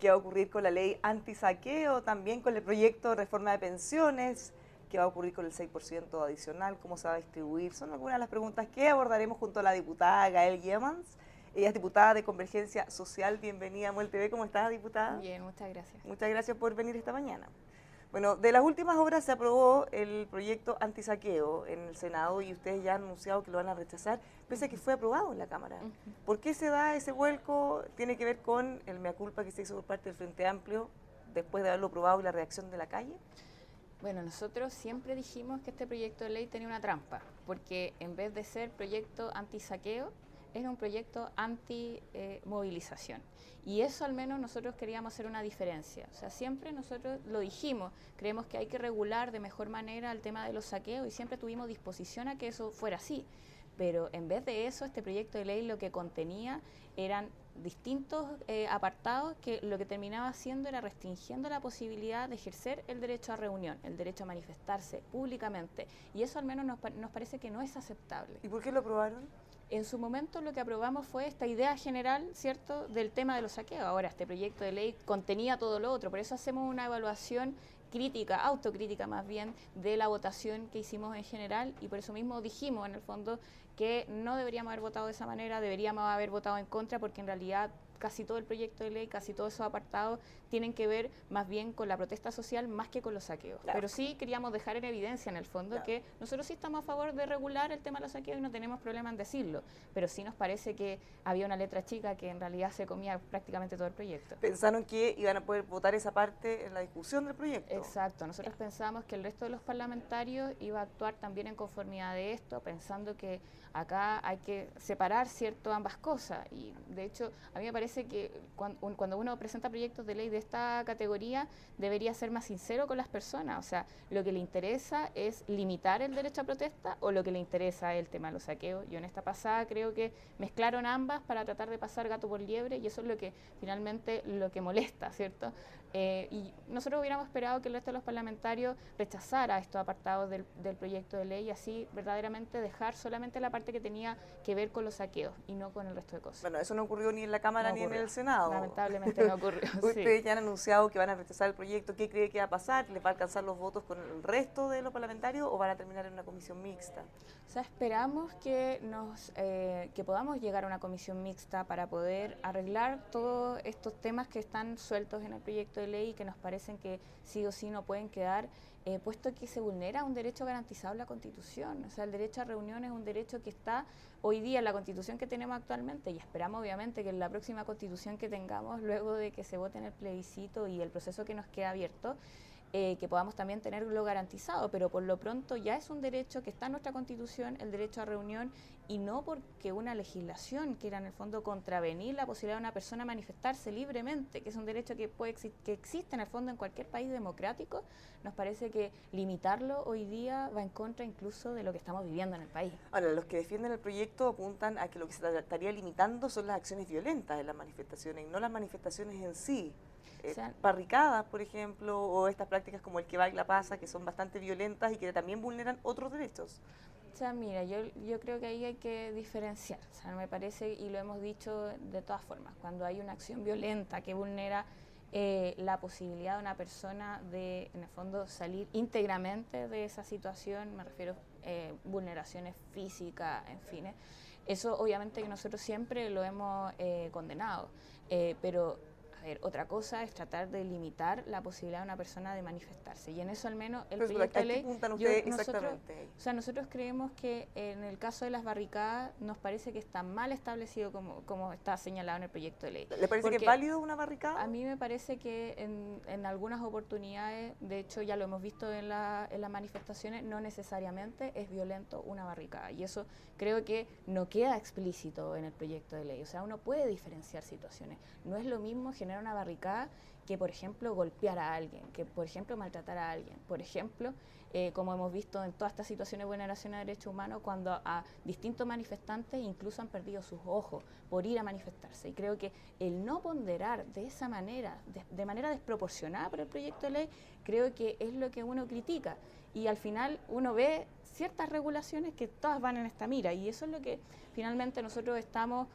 qué va a ocurrir con la ley antisaqueo, también con el proyecto de reforma de pensiones, qué va a ocurrir con el 6% adicional, cómo se va a distribuir. Son algunas de las preguntas que abordaremos junto a la diputada Gael Guillemans. Ella es diputada de Convergencia Social. Bienvenida a MUEL TV. ¿Cómo estás, diputada? Bien, muchas gracias. Muchas gracias por venir esta mañana. Bueno, de las últimas horas se aprobó el proyecto antisaqueo en el Senado y ustedes ya han anunciado que lo van a rechazar, pese a que fue aprobado en la Cámara. ¿Por qué se da ese vuelco? ¿Tiene que ver con el mea culpa que se hizo por parte del Frente Amplio después de haberlo aprobado y la reacción de la calle? Bueno, nosotros siempre dijimos que este proyecto de ley tenía una trampa, porque en vez de ser proyecto antisaqueo, era un proyecto anti-movilización. Y eso al menos nosotros queríamos hacer una diferencia. O sea, siempre nosotros lo dijimos, creemos que hay que regular de mejor manera el tema de los saqueos y siempre tuvimos disposición a que eso fuera así. Pero en vez de eso, este proyecto de ley lo que contenía eran distintos apartados que lo que terminaba haciendo era restringiendo la posibilidad de ejercer el derecho a reunión, el derecho a manifestarse públicamente. Y eso al menos nos parece que no es aceptable. ¿Y por qué lo aprobaron? En su momento lo que aprobamos fue esta idea general, ¿cierto?, del tema de los saqueos. Ahora, este proyecto de ley contenía todo lo otro, por eso hacemos una evaluación crítica, autocrítica más bien, de la votación que hicimos en general y por eso mismo dijimos en el fondo que no deberíamos haber votado de esa manera, deberíamos haber votado en contra porque en realidad casi todo el proyecto de ley, casi todos esos apartados tienen que ver más bien con la protesta social más que con los saqueos. Claro. Pero sí queríamos dejar en evidencia en el fondo que nosotros sí estamos a favor de regular el tema de los saqueos y no tenemos problema en decirlo, pero sí nos parece que había una letra chica que en realidad se comía prácticamente todo el proyecto. ¿Pensaron que iban a poder votar esa parte en la discusión del proyecto? Exacto, nosotros pensamos que el resto de los parlamentarios iba a actuar también en conformidad de esto, pensando que acá hay que separar, ¿cierto?, ambas cosas y de hecho a mí me parece que cuando uno presenta proyectos de ley de esta categoría debería ser más sincero con las personas, o sea, lo que le interesa es limitar el derecho a protesta o lo que le interesa es el tema de los saqueos. Yo en esta pasada creo que mezclaron ambas para tratar de pasar gato por liebre y eso es lo que finalmente lo que molesta, ¿cierto? Y nosotros hubiéramos esperado que el resto de los parlamentarios rechazara estos apartados del proyecto de ley y así verdaderamente dejar solamente la parte que tenía que ver con los saqueos y no con el resto de cosas. Bueno, eso no ocurrió ni en la Cámara ni en el Senado. Lamentablemente no ocurrió. Ustedes ya han anunciado que van a rechazar el proyecto. ¿Qué cree que va a pasar? ¿Les va a alcanzar los votos con el resto de los parlamentarios o van a terminar en una comisión mixta? O sea, esperamos que que podamos llegar a una comisión mixta para poder arreglar todos estos temas que están sueltos en el proyecto de ley y que nos parecen que sí o sí no pueden quedar, puesto que se vulnera un derecho garantizado en la Constitución. O sea, el derecho a reunión es un derecho que está hoy día en la Constitución que tenemos actualmente y esperamos obviamente que en la próxima Constitución que tengamos, luego de que se vote en el plebiscito y el proceso que nos queda abierto, que podamos también tenerlo garantizado, pero por lo pronto ya es un derecho que está en nuestra Constitución, el derecho a reunión, y no porque una legislación quiera en el fondo contravenir la posibilidad de una persona manifestarse libremente, que es un derecho que que existe en el fondo en cualquier país democrático, nos parece que limitarlo hoy día va en contra incluso de lo que estamos viviendo en el país. Ahora, los que defienden el proyecto apuntan a que lo que se estaría limitando son las acciones violentas de las manifestaciones y no las manifestaciones en sí. O sea, barricadas, por ejemplo, o estas prácticas como el que baila pasa, que son bastante violentas y que también vulneran otros derechos. O sea, mira, yo creo que ahí hay que diferenciar, o sea, me parece, y lo hemos dicho de todas formas, cuando hay una acción violenta que vulnera la posibilidad de una persona de, en el fondo, salir íntegramente de esa situación, me refiero a vulneraciones físicas, en fin, eso obviamente que nosotros siempre lo hemos condenado, pero otra cosa es tratar de limitar la posibilidad de una persona de manifestarse y en eso al menos el proyecto de ley nosotros creemos que en el caso de las barricadas nos parece que está mal establecido como está señalado en el proyecto de ley. ¿Le parece que es válido una barricada? A mí me parece que en algunas oportunidades, de hecho ya lo hemos visto en las manifestaciones, no necesariamente es violento una barricada y eso creo que no queda explícito en el proyecto de ley, o sea, uno puede diferenciar situaciones, no es lo mismo generar una barricada que, por ejemplo, golpear a alguien, que, por ejemplo, maltratar a alguien. Por ejemplo, como hemos visto en todas estas situaciones de vulneración de derechos humanos, cuando a distintos manifestantes incluso han perdido sus ojos por ir a manifestarse. Y creo que el no ponderar de esa manera, de manera desproporcionada por el proyecto de ley, creo que es lo que uno critica. Y al final uno ve ciertas regulaciones que todas van en esta mira. Y eso es lo que finalmente nosotros estamos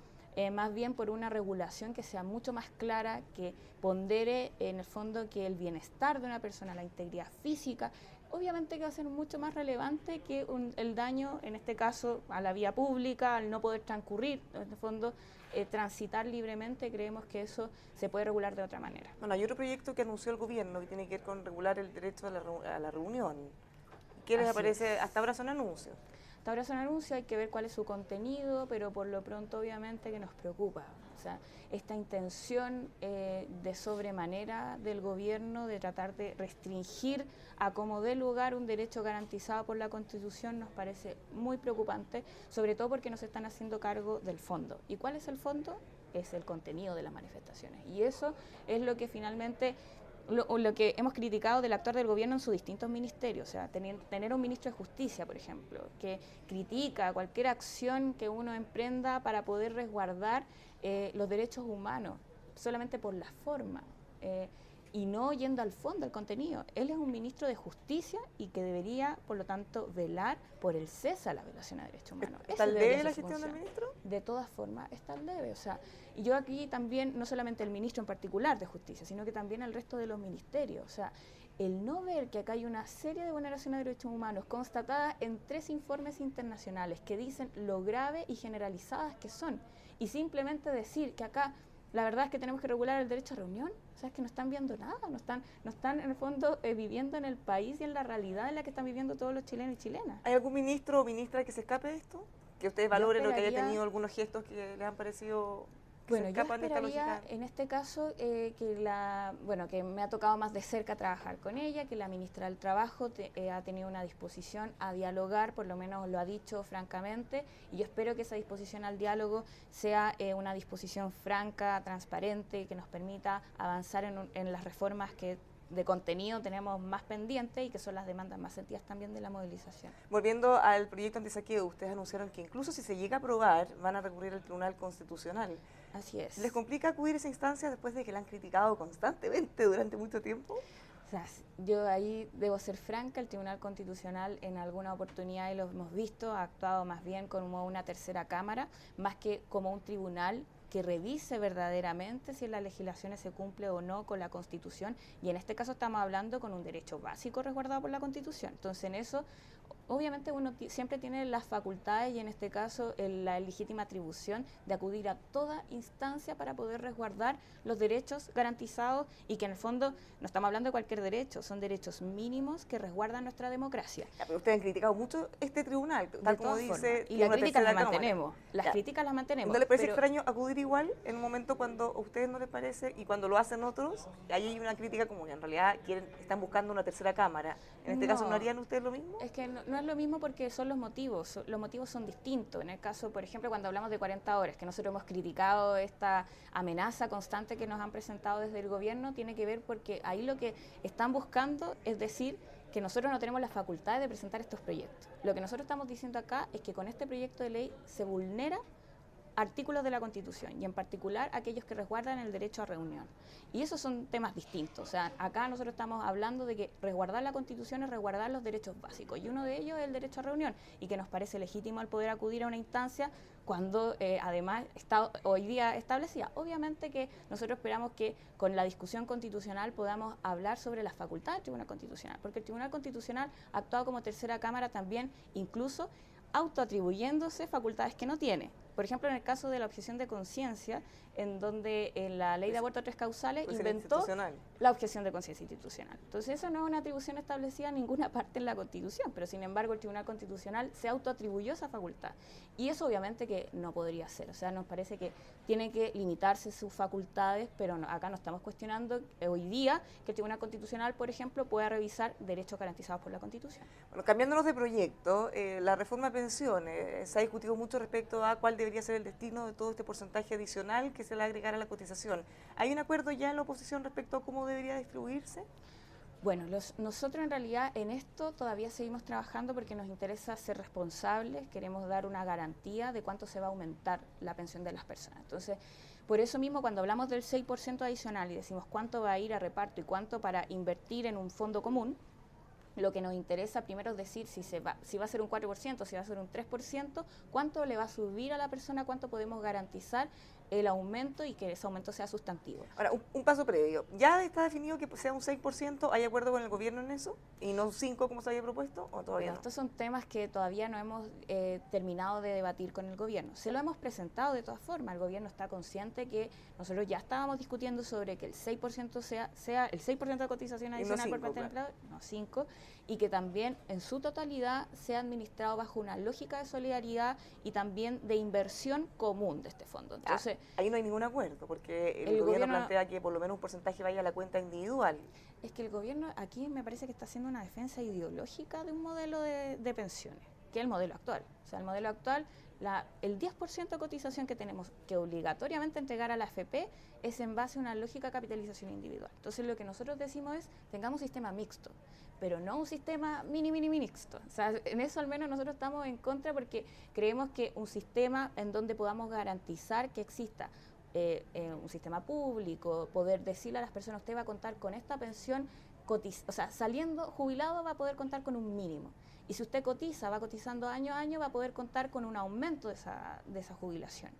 más bien por una regulación que sea mucho más clara, que pondere en el fondo que el bienestar de una persona, la integridad física, obviamente que va a ser mucho más relevante que el daño, en este caso, a la vía pública, al no poder transcurrir, en el fondo, transitar libremente. Creemos que eso se puede regular de otra manera. Bueno, hay otro proyecto que anunció el gobierno que tiene que ver con regular el derecho a la reunión. ¿Qué les aparece? Hasta ahora son anuncios. Hasta ahora son anuncios, hay que ver cuál es su contenido, pero por lo pronto obviamente que nos preocupa. O sea, esta intención de sobremanera del gobierno de tratar de restringir a como dé lugar un derecho garantizado por la Constitución nos parece muy preocupante, sobre todo porque nos están haciendo cargo del fondo. ¿Y cuál es el fondo? Es el contenido de las manifestaciones. Y eso es lo que finalmente... Lo que hemos criticado del actuar del gobierno en sus distintos ministerios, o sea, tener un ministro de Justicia, por ejemplo, que critica cualquier acción que uno emprenda para poder resguardar los derechos humanos, solamente por la forma, y no yendo al fondo, al contenido. Él es un ministro de Justicia y que debería, por lo tanto, velar por el cese a la violación a derechos humanos. ¿Está al debe la gestión del ministro? De todas formas, está al debe, o sea, y yo aquí también, no solamente el ministro en particular de Justicia, sino que también el resto de los ministerios, o sea, el no ver que acá hay una serie de vulneraciones de derechos humanos constatadas en 3 informes internacionales que dicen lo grave y generalizadas que son, y simplemente decir que acá la verdad es que tenemos que regular el derecho a reunión, o sea, es que no están viendo nada, no están en el fondo viviendo en el país y en la realidad en la que están viviendo todos los chilenos y chilenas. ¿Hay algún ministro o ministra que se escape de esto? Que ustedes valoren lo que haya tenido algunos gestos que les han parecido... Bueno, yo esperaría en este caso que me ha tocado más de cerca trabajar con ella, que la ministra del Trabajo ha tenido una disposición a dialogar, por lo menos lo ha dicho francamente, y yo espero que esa disposición al diálogo sea una disposición franca, transparente, que nos permita avanzar en las reformas que de contenido tenemos más pendiente y que son las demandas más sentidas también de la movilización. Volviendo al proyecto antisaqueo, ustedes anunciaron que incluso si se llega a aprobar, van a recurrir al Tribunal Constitucional. Así es. ¿Les complica acudir a esa instancia después de que la han criticado constantemente durante mucho tiempo? O sea, yo ahí debo ser franca, el Tribunal Constitucional en alguna oportunidad, y lo hemos visto, ha actuado más bien como una tercera cámara, más que como un tribunal que revise verdaderamente si en las legislaciones se cumple o no con la Constitución, y en este caso estamos hablando con un derecho básico resguardado por la Constitución. Entonces en eso, obviamente uno siempre tiene las facultades y en este caso la legítima atribución de acudir a toda instancia para poder resguardar los derechos garantizados y que en el fondo no estamos hablando de cualquier derecho, son derechos mínimos que resguardan nuestra democracia. Ya, pero ustedes han criticado mucho este tribunal, tal como dice... Y las críticas las mantenemos, críticas las mantenemos. ¿No les parece extraño acudir igual en un momento cuando a ustedes no les parece y cuando lo hacen otros? Ahí hay una crítica común, en realidad están buscando una tercera cámara. En este caso, ¿no harían ustedes lo mismo? Es que no es lo mismo porque son los motivos son distintos. En el caso, por ejemplo, cuando hablamos de 40 horas, que nosotros hemos criticado esta amenaza constante que nos han presentado desde el gobierno, tiene que ver porque ahí lo que están buscando es decir que nosotros no tenemos las facultades de presentar estos proyectos. Lo que nosotros estamos diciendo acá es que con este proyecto de ley se vulnera artículos de la Constitución y en particular aquellos que resguardan el derecho a reunión. Y esos son temas distintos. O sea, acá nosotros estamos hablando de que resguardar la Constitución es resguardar los derechos básicos y uno de ellos es el derecho a reunión y que nos parece legítimo el poder acudir a una instancia cuando además está hoy día establecida. Obviamente que nosotros esperamos que con la discusión constitucional podamos hablar sobre las facultades del Tribunal Constitucional, porque el Tribunal Constitucional ha actuado como tercera cámara también, incluso autoatribuyéndose facultades que no tiene. Por ejemplo, en el caso de la objeción de conciencia, en donde en la ley de aborto 3 causales inventó la objeción de conciencia institucional. Entonces, eso no es una atribución establecida en ninguna parte en la Constitución, pero sin embargo el Tribunal Constitucional se autoatribuyó esa facultad. Y eso obviamente que no podría ser. O sea, nos parece que tiene que limitarse sus facultades, pero acá no estamos cuestionando hoy día que el Tribunal Constitucional, por ejemplo, pueda revisar derechos garantizados por la Constitución. Bueno, cambiándonos de proyecto, la reforma de pensiones, se ha discutido mucho respecto a cuál debería ser el destino de todo este porcentaje adicional que se le agregará a la cotización. ¿Hay un acuerdo ya en la oposición respecto a cómo debería distribuirse? Bueno, nosotros en realidad en esto todavía seguimos trabajando porque nos interesa ser responsables, queremos dar una garantía de cuánto se va a aumentar la pensión de las personas. Entonces, por eso mismo cuando hablamos del 6% adicional y decimos cuánto va a ir a reparto y cuánto para invertir en un fondo común, Lo que nos interesa primero es decir si va a ser un 4%, si va a ser un 3%, cuánto le va a subir a la persona, cuánto podemos garantizar el aumento y que ese aumento sea sustantivo. Ahora, un paso previo. ¿Ya está definido que sea un 6%? ¿Hay acuerdo con el gobierno en eso? ¿Y no un 5% como se había propuesto? ¿O todavía no? Estos son temas que todavía no hemos terminado de debatir con el gobierno. Se lo hemos presentado de todas formas. El gobierno está consciente que nosotros ya estábamos discutiendo sobre que el 6% sea el 6% de cotización adicional por parte del empleador, no 5%, y que también en su totalidad sea administrado bajo una lógica de solidaridad y también de inversión común de este fondo. Entonces, ahí no hay ningún acuerdo, porque el gobierno plantea que por lo menos un porcentaje vaya a la cuenta individual. Es que el gobierno aquí me parece que está haciendo una defensa ideológica de un modelo de pensiones, que es el modelo actual. O sea, el modelo actual, el 10% de cotización que tenemos que obligatoriamente entregar a la AFP es en base a una lógica de capitalización individual. Entonces, lo que nosotros decimos es, tengamos un sistema mixto, pero no un sistema mixto. O sea, en eso al menos nosotros estamos en contra porque creemos que un sistema en donde podamos garantizar que exista un sistema público, poder decirle a las personas, usted va a contar con esta pensión, o sea, saliendo jubilado va a poder contar con un mínimo. Y si usted cotiza, va cotizando año a año, va a poder contar con un aumento de esa jubilación.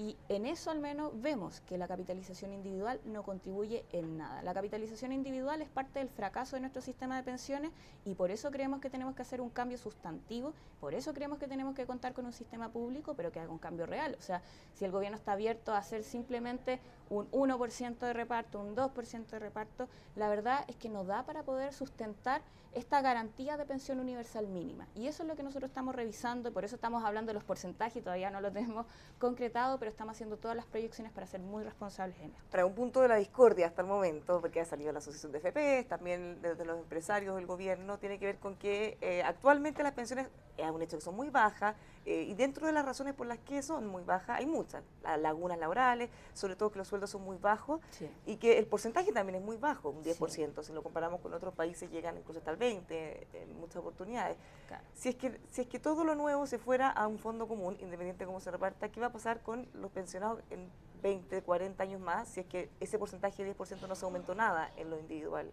Y en eso al menos vemos que la capitalización individual no contribuye en nada. La capitalización individual es parte del fracaso de nuestro sistema de pensiones y por eso creemos que tenemos que hacer un cambio sustantivo, por eso creemos que tenemos que contar con un sistema público, pero que haga un cambio real. O sea, si el gobierno está abierto a hacer simplemente un 1% de reparto, un 2% de reparto, la verdad es que no da para poder sustentar esta garantía de pensión universal mínima. Y eso es lo que nosotros estamos revisando, y por eso estamos hablando de los porcentajes, todavía no lo tenemos concretado, pero estamos haciendo todas las proyecciones para ser muy responsables en esto. Para un punto de la discordia hasta el momento, porque ha salido la Asociación de FP, también desde los empresarios del gobierno, tiene que ver con que actualmente las pensiones es un hecho que son muy bajas, y dentro de las razones por las que son muy bajas hay muchas, las lagunas laborales, sobre todo que los sueldos son muy bajos, sí, y que el porcentaje también es muy bajo, un 10%, sí, si lo comparamos con otros países llegan incluso hasta el 20% en muchas oportunidades. Claro. Si es que todo lo nuevo se fuera a un fondo común, independiente de cómo se reparta, ¿qué va a pasar con los pensionados en 20, 40 años más si es que ese porcentaje de 10% no se aumentó nada en lo individual?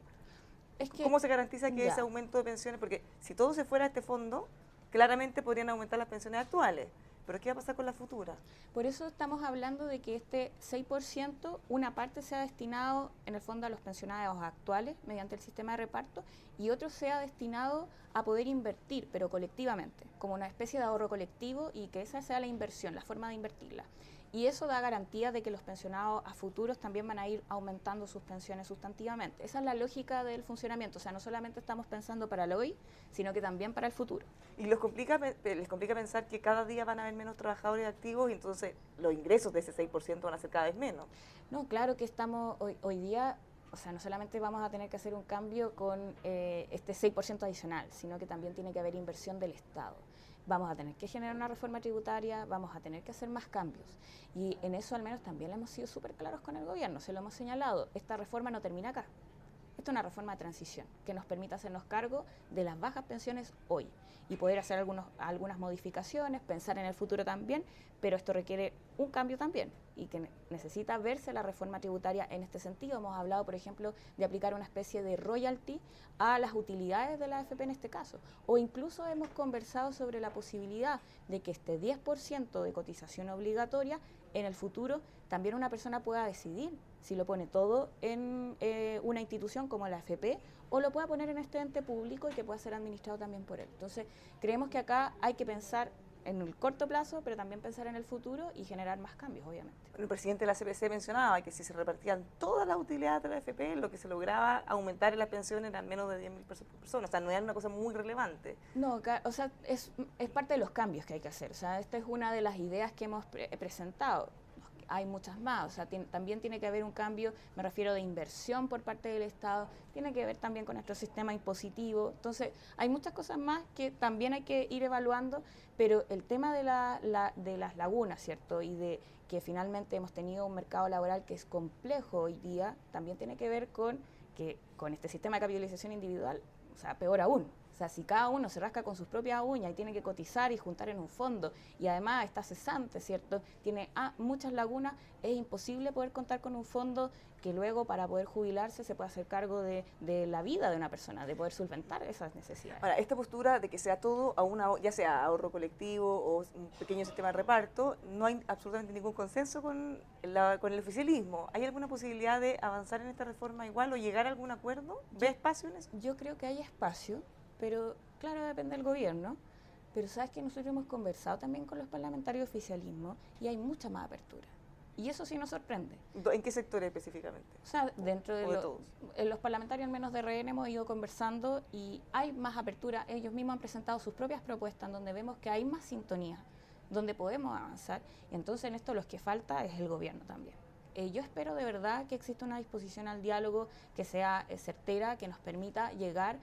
¿Cómo se garantiza que ese aumento de pensiones, porque si todo se fuera a este fondo, claramente podrían aumentar las pensiones actuales, pero ¿qué va a pasar con la futura? Por eso estamos hablando de que este 6%, una parte sea destinado en el fondo a los pensionados actuales mediante el sistema de reparto y otro sea destinado a poder invertir, pero colectivamente, como una especie de ahorro colectivo y que esa sea la inversión, la forma de invertirla. Y eso da garantía de que los pensionados a futuros también van a ir aumentando sus pensiones sustantivamente. Esa es la lógica del funcionamiento. O sea, no solamente estamos pensando para el hoy, sino que también para el futuro. ¿Y les complica pensar que cada día van a haber menos trabajadores activos y entonces los ingresos de ese 6% van a ser cada vez menos? No, claro que estamos hoy día... O sea, no solamente vamos a tener que hacer un cambio con este 6% adicional, sino que también tiene que haber inversión del Estado. Vamos a tener que generar una reforma tributaria, vamos a tener que hacer más cambios. Y en eso al menos también hemos sido súper claros con el gobierno, se lo hemos señalado. Esta reforma no termina acá. Esto es una reforma de transición que nos permita hacernos cargo de las bajas pensiones hoy y poder hacer algunas modificaciones, pensar en el futuro también, pero esto requiere un cambio también y que necesita verse la reforma tributaria en este sentido. Hemos hablado, por ejemplo, de aplicar una especie de royalty a las utilidades de la AFP en este caso, o incluso hemos conversado sobre la posibilidad de que este 10% de cotización obligatoria en el futuro también una persona pueda decidir si lo pone todo en una institución como la AFP o lo pueda poner en este ente público y que pueda ser administrado también por él. Entonces, creemos que acá hay que pensar en el corto plazo, pero también pensar en el futuro y generar más cambios, obviamente. El presidente de la CPC mencionaba que si se repartían todas las utilidades de la AFP, lo que se lograba aumentar en las pensiones eran menos de 10.000 pesos por persona. O sea, no era una cosa muy relevante. No, o sea, es parte de los cambios que hay que hacer. O sea, esta es una de las ideas que hemos presentado. Hay muchas más, o sea, también tiene que haber un cambio, me refiero de inversión por parte del Estado, tiene que ver también con nuestro sistema impositivo, entonces hay muchas cosas más que también hay que ir evaluando, pero el tema de las lagunas, ¿cierto? Y de que finalmente hemos tenido un mercado laboral que es complejo hoy día, también tiene que ver con que con este sistema de capitalización individual, o sea, peor aún. O sea, si cada uno se rasca con sus propias uñas y tiene que cotizar y juntar en un fondo, y además está cesante, ¿cierto? Tiene muchas lagunas, es imposible poder contar con un fondo que luego para poder jubilarse se pueda hacer cargo de la vida de una persona, de poder solventar esas necesidades. Ahora, esta postura de que sea todo a ya sea ahorro colectivo o un pequeño sistema de reparto, no hay absolutamente ningún consenso con el oficialismo. ¿Hay alguna posibilidad de avanzar en esta reforma igual o llegar a algún acuerdo? ¿Ve espacio en eso? Yo creo que hay espacio, pero claro, depende del gobierno. Pero sabes que nosotros hemos conversado también con los parlamentarios de oficialismo y hay mucha más apertura. Y eso sí nos sorprende. ¿En qué sectores específicamente? O sea, dentro de todos. Los parlamentarios, al menos de RN, hemos ido conversando y hay más apertura. Ellos mismos han presentado sus propias propuestas donde vemos que hay más sintonía, donde podemos avanzar. Y entonces en esto los que falta es el gobierno también. Yo espero de verdad que exista una disposición al diálogo que sea certera, que nos permita llegar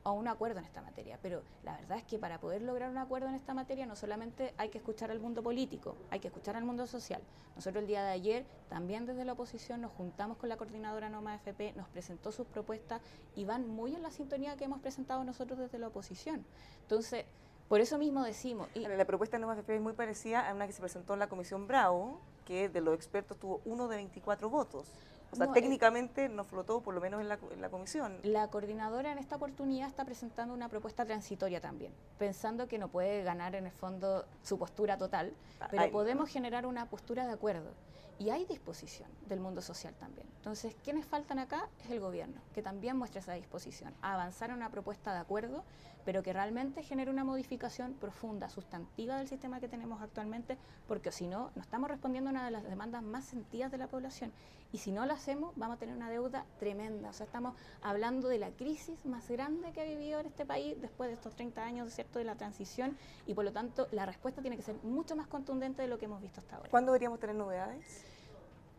a un acuerdo en esta materia, pero la verdad es que para poder lograr un acuerdo en esta materia no solamente hay que escuchar al mundo político, hay que escuchar al mundo social. Nosotros el día de ayer también desde la oposición nos juntamos con la coordinadora Noma FP, nos presentó sus propuestas y van muy en la sintonía que hemos presentado nosotros desde la oposición. Entonces, por eso mismo decimos... La propuesta de Noma FP es muy parecida a una que se presentó en la Comisión Bravo, que de los expertos tuvo 1 de 24 votos. O sea, técnicamente no flotó, por lo menos en la comisión. La coordinadora en esta oportunidad está presentando una propuesta transitoria también, pensando que no puede ganar en el fondo su postura total, pero podemos generar una postura de acuerdo. Y hay disposición del mundo social también. Entonces, ¿quiénes faltan acá? Es el gobierno, que también muestra esa disposición a avanzar en una propuesta de acuerdo, pero que realmente genere una modificación profunda, sustantiva del sistema que tenemos actualmente, porque si no, no estamos respondiendo a una de las demandas más sentidas de la población. Y si no lo hacemos, vamos a tener una deuda tremenda. O sea, estamos hablando de la crisis más grande que ha vivido en este país después de estos 30 años, ¿cierto?, de la transición, y por lo tanto, la respuesta tiene que ser mucho más contundente de lo que hemos visto hasta ahora. ¿Cuándo deberíamos tener novedades?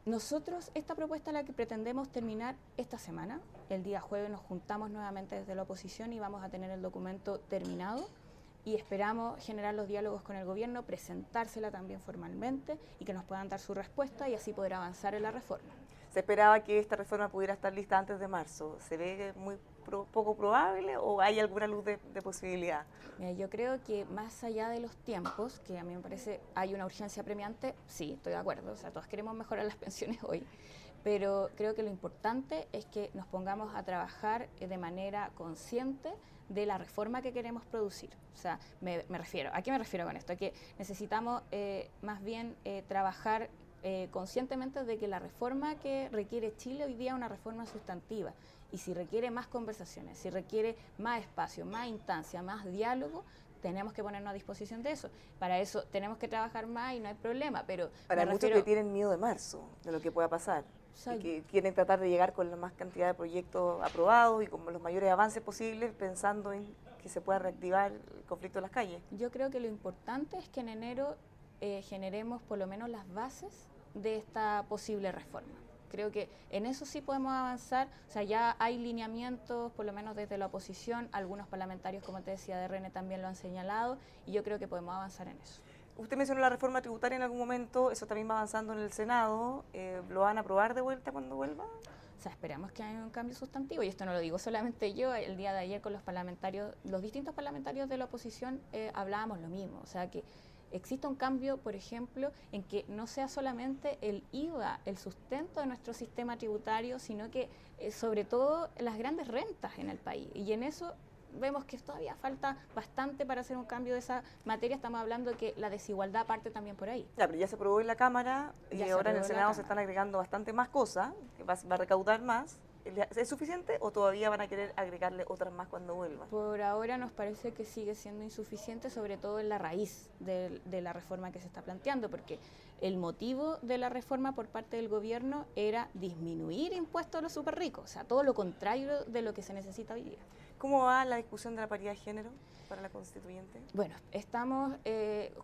Nosotros, esta propuesta es la que pretendemos terminar esta semana. El día jueves nos juntamos nuevamente desde la oposición y vamos a tener el documento terminado y esperamos generar los diálogos con el gobierno, presentársela también formalmente y que nos puedan dar su respuesta y así poder avanzar en la reforma. Se esperaba que esta reforma pudiera estar lista antes de marzo. ¿Se ve muy poco probable o hay alguna luz de posibilidad? Mira, yo creo que más allá de los tiempos, que a mí me parece hay una urgencia premiante, sí, estoy de acuerdo, o sea, todos queremos mejorar las pensiones hoy, pero creo que lo importante es que nos pongamos a trabajar de manera consciente de la reforma que queremos producir. O sea, ¿a qué me refiero con esto? A que necesitamos más bien trabajar conscientemente de que la reforma que requiere Chile hoy día es una reforma sustantiva y si requiere más conversaciones, si requiere más espacio, más instancia, más diálogo, tenemos que ponernos a disposición de eso. Para eso tenemos que trabajar más y no hay problema, pero... Para muchos que tienen miedo de marzo, de lo que pueda pasar, y que quieren tratar de llegar con la más cantidad de proyectos aprobados y con los mayores avances posibles, pensando en que se pueda reactivar el conflicto en las calles. Yo creo que lo importante es que en enero generemos por lo menos las bases de esta posible reforma. Creo que en eso sí podemos avanzar, o sea, ya hay lineamientos, por lo menos desde la oposición, algunos parlamentarios, como te decía, de RN también lo han señalado, y yo creo que podemos avanzar en eso. Usted mencionó la reforma tributaria en algún momento, eso también va avanzando en el Senado, ¿lo van a aprobar de vuelta cuando vuelva? O sea, esperamos que haya un cambio sustantivo, y esto no lo digo solamente yo, el día de ayer con los parlamentarios, los distintos parlamentarios de la oposición hablábamos lo mismo, o sea que exista un cambio, por ejemplo, en que no sea solamente el IVA, el sustento de nuestro sistema tributario, sino que sobre todo las grandes rentas en el país. Y en eso vemos que todavía falta bastante para hacer un cambio de esa materia. Estamos hablando de que la desigualdad parte también por ahí. Ya, pero ya se aprobó en la Cámara y ahora en el Senado se están agregando bastante más cosas, que va a recaudar más. ¿Es suficiente o todavía van a querer agregarle otras más cuando vuelvan? Por ahora nos parece que sigue siendo insuficiente, sobre todo en la raíz de la reforma que se está planteando, porque el motivo de la reforma por parte del gobierno era disminuir impuestos a los súper ricos, o sea, todo lo contrario de lo que se necesita hoy día. ¿Cómo va la discusión de la paridad de género para la constituyente? Bueno, estamos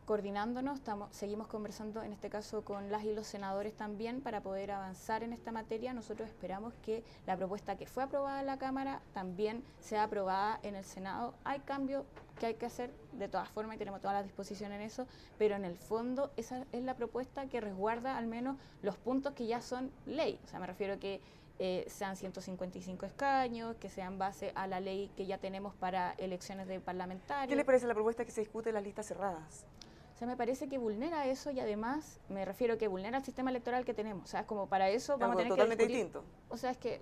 coordinándonos, seguimos conversando en este caso con las y los senadores también para poder avanzar en esta materia. Nosotros esperamos que la propuesta que fue aprobada en la Cámara también sea aprobada en el Senado. Hay cambios que hay que hacer de todas formas y tenemos toda la disposición en eso, pero en el fondo esa es la propuesta que resguarda al menos los puntos que ya son ley. O sea, me refiero que sean 155 escaños, que sea en base a la ley que ya tenemos para elecciones de parlamentarios. ¿Qué le parece la propuesta que se discute en las listas cerradas? O sea, me parece que vulnera eso y además me refiero que vulnera el sistema electoral que tenemos. O sea, es como para eso vamos a tener totalmente que discutir. distinto. O sea, es que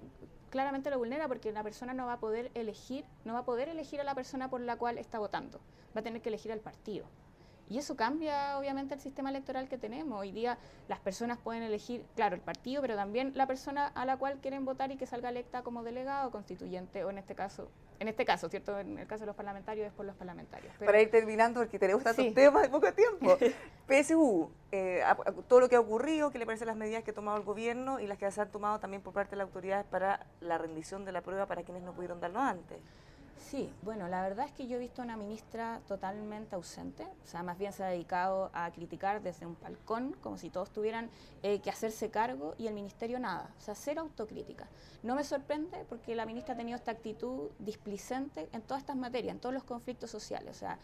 claramente lo vulnera porque una persona no va a poder elegir a la persona por la cual está votando. Va a tener que elegir al partido. Y eso cambia, obviamente, el sistema electoral que tenemos. Hoy día las personas pueden elegir, claro, el partido, pero también la persona a la cual quieren votar y que salga electa como delegado, constituyente, o en este caso, ¿cierto? En el caso de los parlamentarios es por los parlamentarios. Pero, para ir terminando, porque tenemos tantos temas de poco tiempo. PSU, todo lo que ha ocurrido, ¿qué le parecen las medidas que ha tomado el gobierno y las que se han tomado también por parte de las autoridades para la rendición de la prueba para quienes no pudieron darlo antes? Sí, bueno, la verdad es que yo he visto a una ministra totalmente ausente, o sea, más bien se ha dedicado a criticar desde un balcón, como si todos tuvieran que hacerse cargo y el ministerio nada, o sea, cero autocrítica. No me sorprende porque la ministra ha tenido esta actitud displicente en todas estas materias, en todos los conflictos sociales, o sea,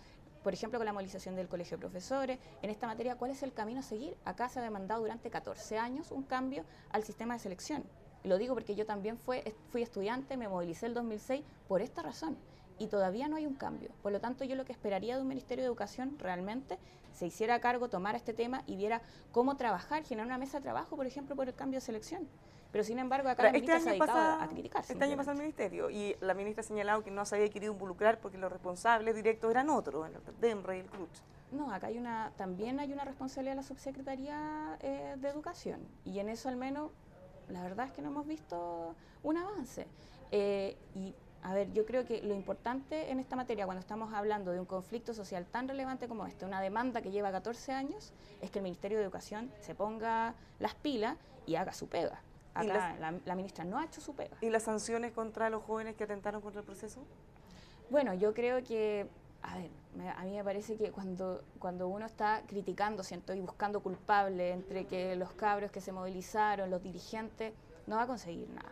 por ejemplo, con la movilización del Colegio de Profesores, en esta materia, ¿cuál es el camino a seguir? Acá se ha demandado durante 14 años un cambio al sistema de selección. Y lo digo porque yo también fui estudiante, me movilicé el 2006 por esta razón. Y todavía no hay un cambio. Por lo tanto, yo lo que esperaría de un Ministerio de Educación realmente se hiciera cargo, tomara este tema y viera cómo trabajar, generar una mesa de trabajo, por ejemplo, por el cambio de selección. Pero sin embargo, acá la ministra se ha dedicado a criticar. Este año pasa el ministerio y la ministra ha señalado que no se había querido involucrar porque los responsables directos eran otros, el DEMRE y el CRUCH. No, acá también hay una responsabilidad de la Subsecretaría de Educación y en eso al menos la verdad es que no hemos visto un avance. A ver, yo creo que lo importante en esta materia, cuando estamos hablando de un conflicto social tan relevante como este, una demanda que lleva 14 años, es que el Ministerio de Educación se ponga las pilas y haga su pega. Acá la ministra no ha hecho su pega. ¿Y las sanciones contra los jóvenes que atentaron contra el proceso? Bueno, yo creo que, a ver, a mí me parece que cuando uno está criticando, siento, y buscando culpables entre que los cabros que se movilizaron, los dirigentes, no va a conseguir nada.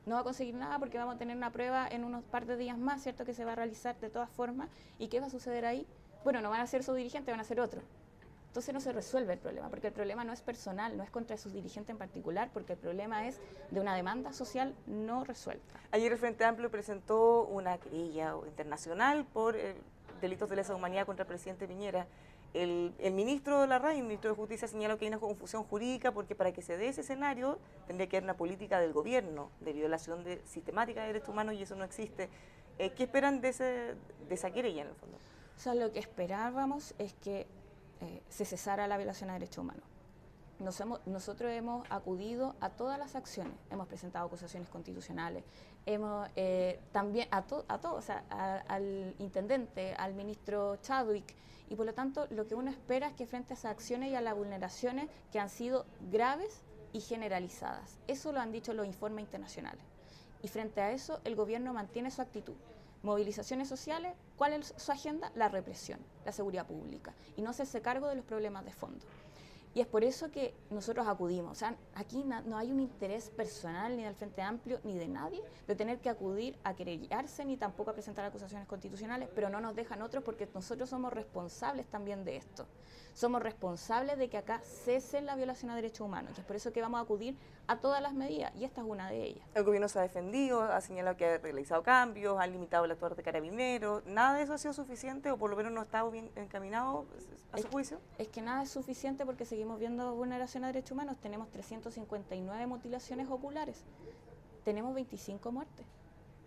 No va a conseguir nada porque vamos a tener una prueba en unos par de días más, ¿cierto? Que se va a realizar de todas formas. ¿Y qué va a suceder ahí? Bueno, no van a ser sus dirigentes, van a ser otros. Entonces no se resuelve el problema, porque el problema no es personal, no es contra sus dirigentes en particular, porque el problema es de una demanda social no resuelta. Ayer el Frente Amplio presentó una querella internacional por delitos de lesa humanidad contra el presidente Piñera. El ministro Larraín, el ministro de Justicia, señaló que hay una confusión jurídica porque para que se dé ese escenario tendría que haber una política del gobierno de violación sistemática de derechos humanos y eso no existe. ¿Qué esperan de esa querella en el fondo? O sea, lo que esperábamos es que se cesara la violación a derechos humanos. Nosotros hemos acudido a todas las acciones, hemos presentado acusaciones constitucionales, hemos también a todos, o sea, al intendente, al ministro Chadwick, y por lo tanto lo que uno espera es que frente a esas acciones y a las vulneraciones que han sido graves y generalizadas, eso lo han dicho los informes internacionales, y frente a eso el gobierno mantiene su actitud. Movilizaciones sociales, ¿cuál es su agenda? La represión, la seguridad pública, y no hacerse cargo de los problemas de fondo. Y es por eso que nosotros acudimos. O sea, aquí no hay un interés personal ni del Frente Amplio ni de nadie de tener que acudir a querellarse ni tampoco a presentar acusaciones constitucionales, pero no nos dejan otros porque nosotros somos responsables también de esto. Somos responsables de que acá cese la violación a derechos humanos. Y es por eso que vamos a acudir a todas las medidas y esta es una de ellas. El gobierno se ha defendido, ha señalado que ha realizado cambios, ha limitado el actuar de carabineros. ¿Nada de eso ha sido suficiente o por lo menos no ha estado bien encaminado a su juicio? Es que nada es suficiente porque seguimos viendo vulneración a derechos humanos. Tenemos 359 mutilaciones oculares, tenemos 25 muertes.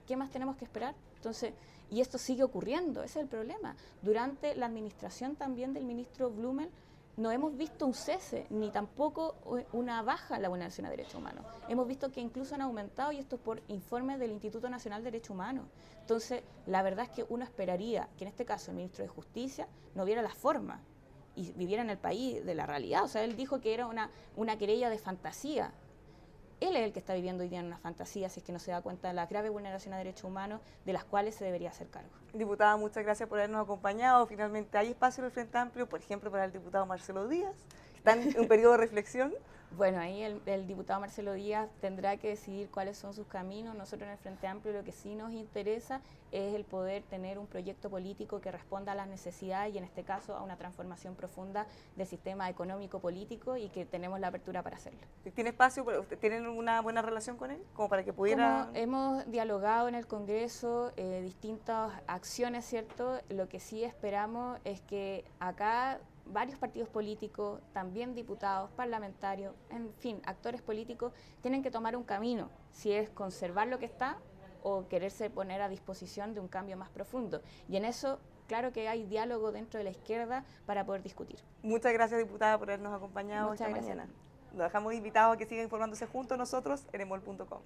¿Qué más tenemos que esperar? Entonces, y esto sigue ocurriendo, ese es el problema. Durante la administración también del ministro Blumel, no hemos visto un cese, ni tampoco una baja en la vulneración a derechos humanos. Hemos visto que incluso han aumentado, y esto por informes del Instituto Nacional de Derechos Humanos. Entonces, la verdad es que uno esperaría que en este caso el ministro de Justicia no viera la forma y viviera en el país de la realidad. O sea, él dijo que era una querella de fantasía. Él es el que está viviendo hoy día en una fantasía, si es que no se da cuenta de la grave vulneración a derechos humanos de las cuales se debería hacer cargo. Diputada, muchas gracias por habernos acompañado. Finalmente hay espacio en el Frente Amplio, por ejemplo, para el diputado Marcelo Díaz, que está en un periodo de reflexión. Bueno, ahí el diputado Marcelo Díaz tendrá que decidir cuáles son sus caminos. Nosotros en el Frente Amplio lo que sí nos interesa es el poder tener un proyecto político que responda a las necesidades y en este caso a una transformación profunda del sistema económico-político y que tenemos la apertura para hacerlo. ¿Tiene espacio? ¿Tienen una buena relación con él? Como para que pudiera... Como hemos dialogado en el Congreso distintas acciones, ¿cierto? Lo que sí esperamos es que acá varios partidos políticos, también diputados, parlamentarios, en fin, actores políticos, tienen que tomar un camino, si es conservar lo que está o quererse poner a disposición de un cambio más profundo. Y en eso, claro que hay diálogo dentro de la izquierda para poder discutir. Muchas gracias, diputada, por habernos acompañado esta mañana. Lo dejamos invitado a que siga informándose junto a nosotros en emol.com.